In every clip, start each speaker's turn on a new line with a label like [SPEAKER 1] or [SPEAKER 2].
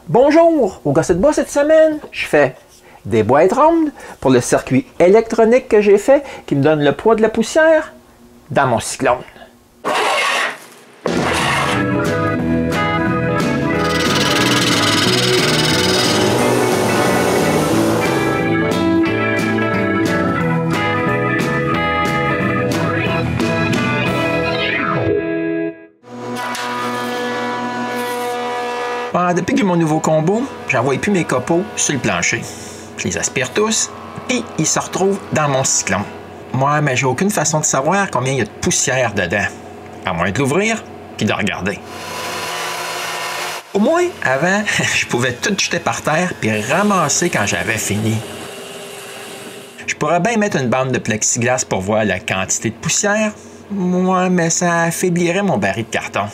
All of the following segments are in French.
[SPEAKER 1] Bonjour! Au Gossette Bois cette semaine, je fais des boîtes rondes pour le circuit électronique que j'ai fait qui me donne le poids de la poussière dans mon cyclone. Depuis que j'ai mon nouveau combo, j'envoie plus mes copeaux sur le plancher. Je les aspire tous et ils se retrouvent dans mon cyclone. Moi, mais j'ai aucune façon de savoir combien il y a de poussière dedans, à moins de l'ouvrir puis de regarder. Au moins, avant, je pouvais tout jeter par terre puis ramasser quand j'avais fini. Je pourrais bien mettre une bande de plexiglas pour voir la quantité de poussière, moi, mais ça affaiblirait mon baril de carton.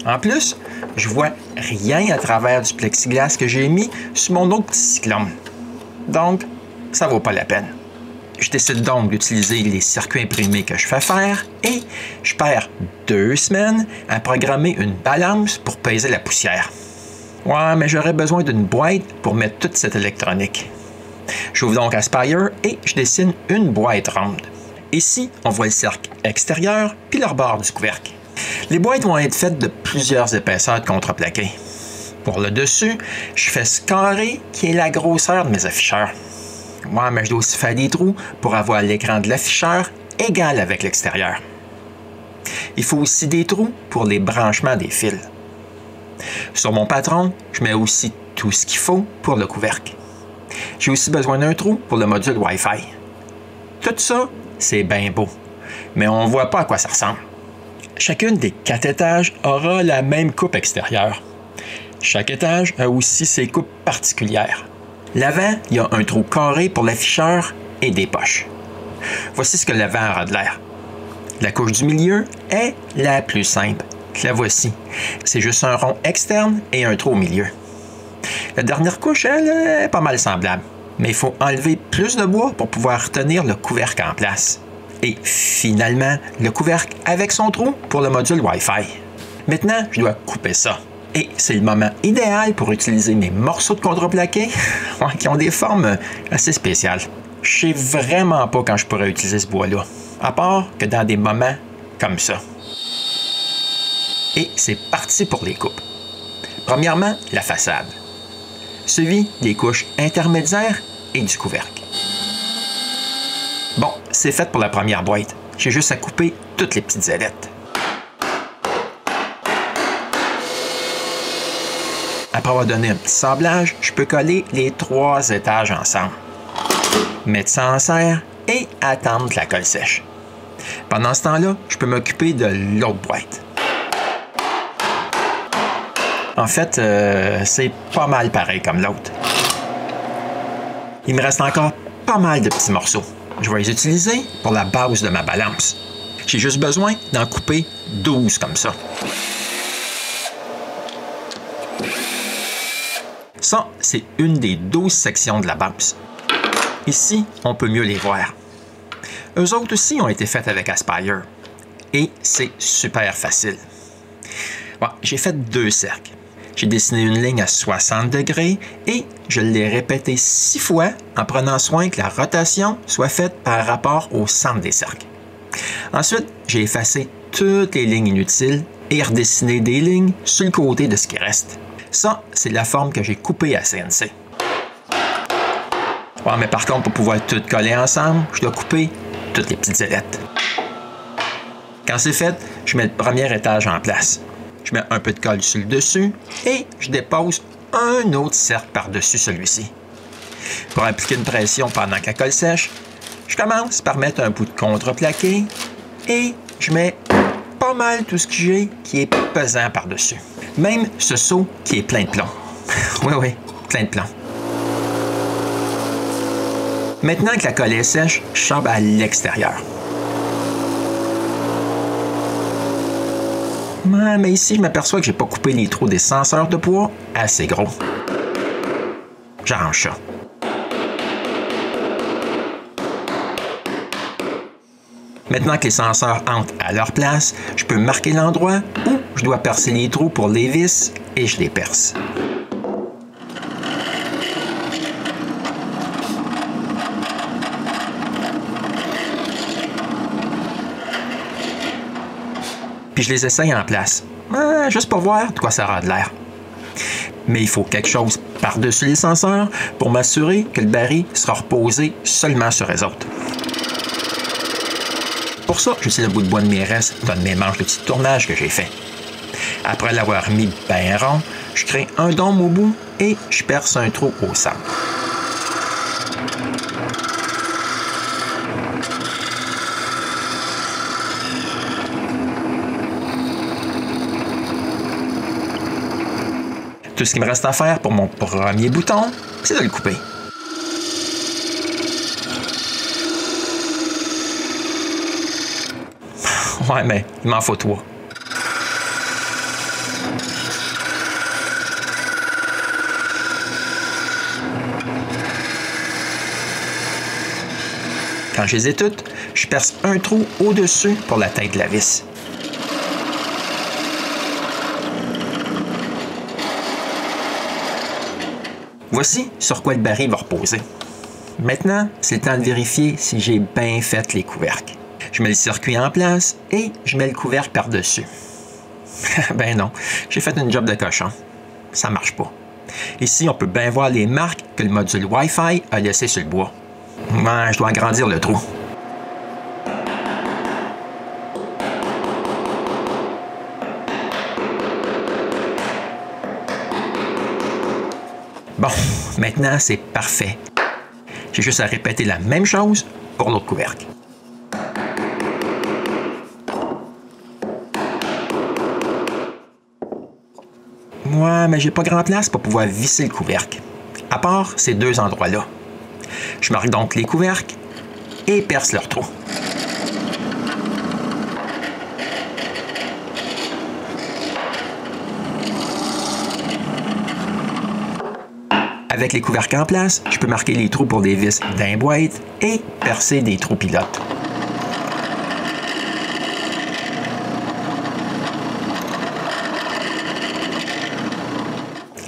[SPEAKER 1] En plus, je vois rien à travers du plexiglas que j'ai mis sur mon autre petit cyclone. Donc, ça vaut pas la peine. Je décide donc d'utiliser les circuits imprimés que je fais faire et je perds 2 semaines à programmer une balance pour peser la poussière. Ouais, mais j'aurais besoin d'une boîte pour mettre toute cette électronique. J'ouvre donc Aspire et je dessine une boîte ronde. Ici, on voit le cercle extérieur puis le rebord du couvercle. Les boîtes vont être faites de plusieurs épaisseurs de contreplaqué. Pour le dessus, je fais ce carré qui est la grosseur de mes afficheurs. Moi, mais je dois aussi faire des trous pour avoir l'écran de l'afficheur égal avec l'extérieur. Il faut aussi des trous pour les branchements des fils. Sur mon patron, je mets aussi tout ce qu'il faut pour le couvercle. J'ai aussi besoin d'un trou pour le module Wi-Fi. Tout ça, c'est bien beau, mais on ne voit pas à quoi ça ressemble. Chacune des 4 étages aura la même coupe extérieure. Chaque étage a aussi ses coupes particulières. L'avant, il y a un trou carré pour l'afficheur et des poches. Voici ce que l'avant aura de l'air. La couche du milieu est la plus simple. La voici. C'est juste un rond externe et un trou au milieu. La dernière couche, elle, est pas mal semblable. Mais il faut enlever plus de bois pour pouvoir retenir le couvercle en place. Et finalement, le couvercle avec son trou pour le module Wi-Fi. Maintenant, je dois couper ça. Et c'est le moment idéal pour utiliser mes morceaux de contreplaqué qui ont des formes assez spéciales. Je sais vraiment pas quand je pourrais utiliser ce bois-là, à part que dans des moments comme ça. Et c'est parti pour les coupes. Premièrement, la façade, suivi des couches intermédiaires et du couvercle. Bon, c'est fait pour la première boîte. J'ai juste à couper toutes les petites ailettes. Après avoir donné un petit sablage, je peux coller les 3 étages ensemble. Mettre ça en serre et attendre que la colle sèche. Pendant ce temps-là, je peux m'occuper de l'autre boîte. En fait, c'est pas mal pareil comme l'autre. Il me reste encore pas mal de petits morceaux. Je vais les utiliser pour la base de ma balance. J'ai juste besoin d'en couper 12 comme ça. Ça, c'est une des 12 sections de la base. Ici, on peut mieux les voir. Eux autres aussi ont été faits avec Aspire. Et c'est super facile. Bon, j'ai fait 2 cercles. J'ai dessiné une ligne à 60 degrés et je l'ai répété 6 fois en prenant soin que la rotation soit faite par rapport au centre des cercles. Ensuite, j'ai effacé toutes les lignes inutiles et redessiné des lignes sur le côté de ce qui reste. Ça, c'est la forme que j'ai coupée à CNC. Ouais, mais par contre, pour pouvoir tout coller ensemble, je dois couper toutes les petites ailettes. Quand c'est fait, je mets le premier étage en place. Je mets un peu de colle sur le dessus et je dépose un autre cercle par-dessus celui-ci. Pour appliquer une pression pendant que la colle sèche, je commence par mettre un bout de contreplaqué et je mets pas mal tout ce que j'ai qui est pesant par-dessus. Même ce seau qui est plein de plomb. Oui, plein de plomb. Maintenant que la colle est sèche, je chambre à l'extérieur. Mais ici, je m'aperçois que je n'ai pas coupé les trous des senseurs de poids assez gros. J'arrange ça. Maintenant que les senseurs entrent à leur place, je peux marquer l'endroit où je dois percer les trous pour les vis et je les perce. puis je les essaye en place, juste pour voir de quoi ça aura de l'air. Mais il faut quelque chose par-dessus les senseurs pour m'assurer que le baril sera reposé seulement sur les autres. Pour ça, j'utilise le bout de bois de mes restes dans mes manches de petit tournage que j'ai fait. Après l'avoir mis bien rond, je crée un dôme au bout et je perce un trou au centre. Tout ce qui me reste à faire pour mon premier bouton, c'est de le couper. Ouais, mais il m'en faut 3. Quand je les ai toutes, je perce un trou au-dessus pour la tête de la vis. Voici sur quoi le baril va reposer. Maintenant, c'est le temps de vérifier si j'ai bien fait les couvercles. Je mets le circuit en place et je mets le couvercle par-dessus. Ben non, j'ai fait une job de cochon. Ça marche pas. Ici, on peut bien voir les marques que le module Wi-Fi a laissées sur le bois. Ouais, je dois agrandir le trou. Bon, maintenant c'est parfait. J'ai juste à répéter la même chose pour l'autre couvercle. Ouais, mais j'ai pas grand place pour pouvoir visser le couvercle, à part ces deux endroits-là. Je marque donc les couvercles et perce leur trou. Avec les couvercles en place, je peux marquer les trous pour des vis d'un boîte et percer des trous pilotes.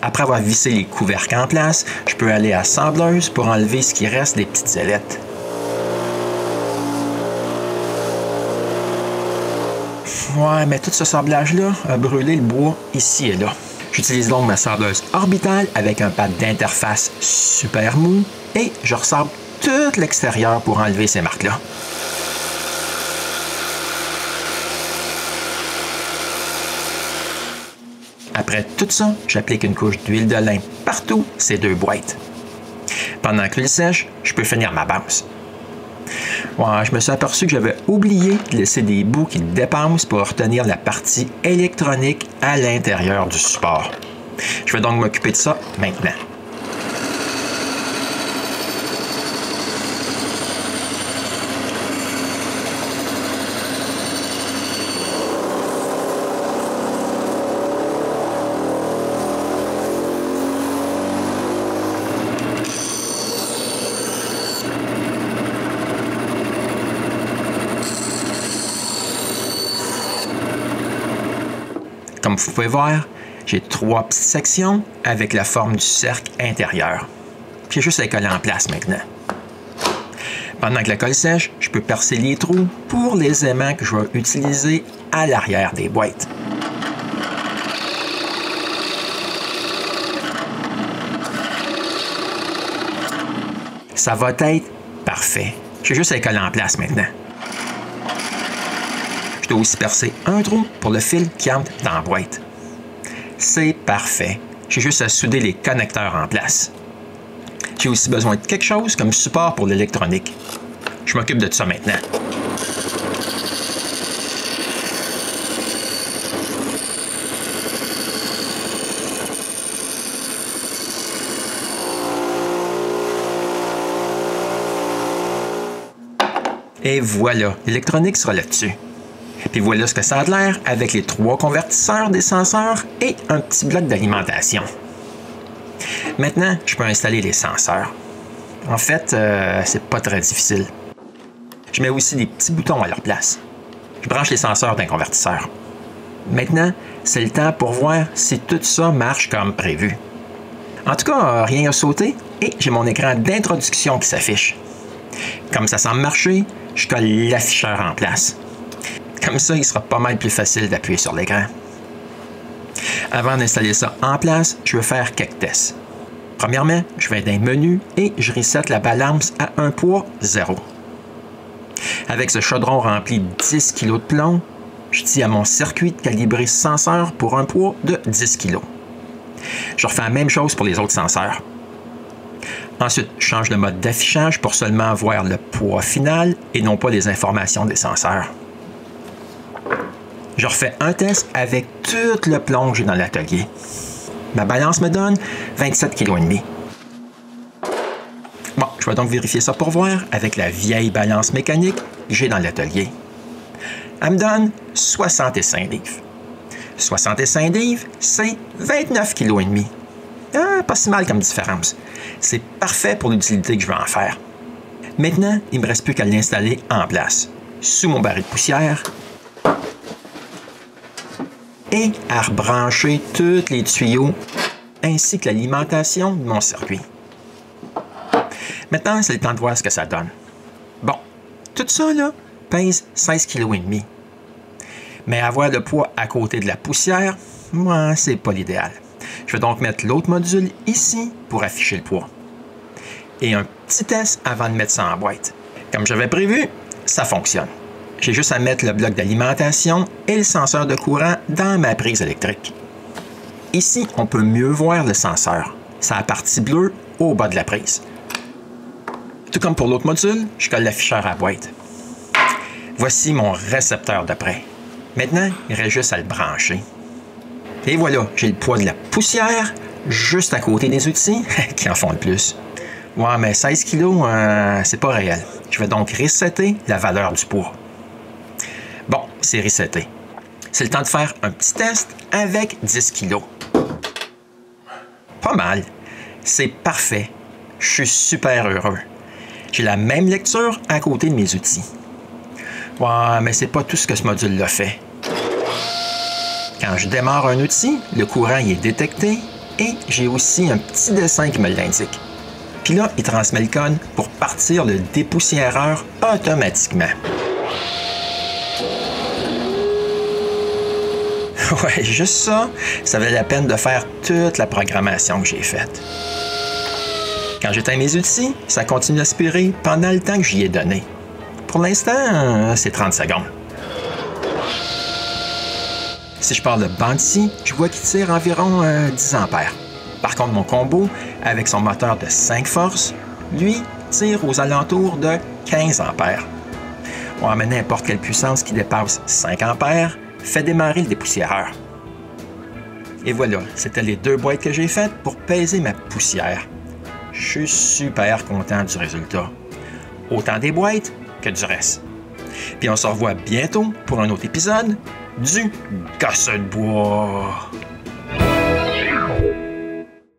[SPEAKER 1] Après avoir vissé les couvercles en place, je peux aller à Sableuse pour enlever ce qui reste des petites ailettes. Ouais, mais tout ce sablage-là a brûlé le bois ici et là. J'utilise donc ma sableuse orbitale avec un pad d'interface super mou et je ressable tout l'extérieur pour enlever ces marques-là. Après tout ça, j'applique une couche d'huile de lin partout ces deux boîtes. Pendant que l'huile sèche, je peux finir ma base. Ouais, je me suis aperçu que j'avais oublié de laisser des bouts qui dépassent pour retenir la partie électronique à l'intérieur du support. Je vais donc m'occuper de ça maintenant. Comme vous pouvez voir, j'ai 3 petites sections avec la forme du cercle intérieur. J'ai juste à les coller en place maintenant. Pendant que la colle sèche, je peux percer les trous pour les aimants que je vais utiliser à l'arrière des boîtes. Ça va être parfait. J'ai juste à les coller en place maintenant. Je dois aussi percer un trou pour le fil qui entre dans la boîte. C'est parfait. J'ai juste à souder les connecteurs en place. J'ai aussi besoin de quelque chose comme support pour l'électronique. Je m'occupe de ça maintenant. Et voilà, l'électronique sera là-dessus. Puis voilà ce que ça a l'air avec les 3 convertisseurs des senseurs et un petit bloc d'alimentation. Maintenant, je peux installer les senseurs. En fait, c'est pas très difficile. Je mets aussi des petits boutons à leur place. Je branche les senseurs d'un convertisseur. Maintenant, c'est le temps pour voir si tout ça marche comme prévu. En tout cas, rien n'a sauté et j'ai mon écran d'introduction qui s'affiche. Comme ça semble marcher, je colle l'afficheur en place. Comme ça, il sera pas mal plus facile d'appuyer sur l'écran. Avant d'installer ça en place, je vais faire quelques tests. Premièrement, je vais dans les menus et je reset la balance à un poids 0. Avec ce chaudron rempli de 10 kg de plomb, je dis à mon circuit de calibrer ce senseur pour un poids de 10 kg. Je refais la même chose pour les autres senseurs. Ensuite, je change le mode d'affichage pour seulement voir le poids final et non pas les informations des senseurs. Je refais un test avec tout le plomb que j'ai dans l'atelier. Ma balance me donne 27,5 kg. Bon, je vais donc vérifier ça pour voir avec la vieille balance mécanique que j'ai dans l'atelier. Elle me donne 65 livres. 65 livres, c'est 29,5 kg. Ah, pas si mal comme différence. C'est parfait pour l'utilité que je veux en faire. Maintenant, il ne me reste plus qu'à l'installer en place, sous mon baril de poussière, et à rebrancher tous les tuyaux ainsi que l'alimentation de mon circuit. Maintenant, c'est le temps de voir ce que ça donne. Bon, tout ça là, pèse 16,5 kg. Mais avoir le poids à côté de la poussière, moi, c'est pas l'idéal. Je vais donc mettre l'autre module ici pour afficher le poids. Et un petit test avant de mettre ça en boîte. Comme j'avais prévu, ça fonctionne. J'ai juste à mettre le bloc d'alimentation et le senseur de courant dans ma prise électrique. Ici, on peut mieux voir le senseur. C'est la partie bleue au bas de la prise. Tout comme pour l'autre module, je colle l'afficheur à la boîte. Voici mon récepteur de près. Maintenant, il reste juste à le brancher. Et voilà, j'ai le poids de la poussière juste à côté des outils qui en font le plus. Ouais, mais 16 kg, c'est pas réel. Je vais donc resetter la valeur du poids. Bon, c'est reseté. C'est le temps de faire un petit test avec 10 kg. Pas mal. C'est parfait. Je suis super heureux. J'ai la même lecture à côté de mes outils. Ouais, mais c'est pas tout ce que ce module-là fait. Quand je démarre un outil, le courant y est détecté et j'ai aussi un petit dessin qui me l'indique. Puis là, il transmet le code pour partir le dépoussiéreur automatiquement. Ouais, juste ça, ça valait la peine de faire toute la programmation que j'ai faite. Quand j'éteins mes outils, ça continue d'aspirer pendant le temps que j'y ai donné. Pour l'instant, c'est 30 secondes. Si je parle de Bansi, je vois qu'il tire environ 10 ampères. Par contre, mon combo, avec son moteur de 5 forces, lui, tire aux alentours de 15 ampères. Ouais, mais n'importe quelle puissance qui dépasse 5 ampères fait démarrer le dépoussiéreur. Et voilà, c'était les 2 boîtes que j'ai faites pour peser ma poussière. Je suis super content du résultat. Autant des boîtes que du reste. Puis on se revoit bientôt pour un autre épisode du Gosseur de bois.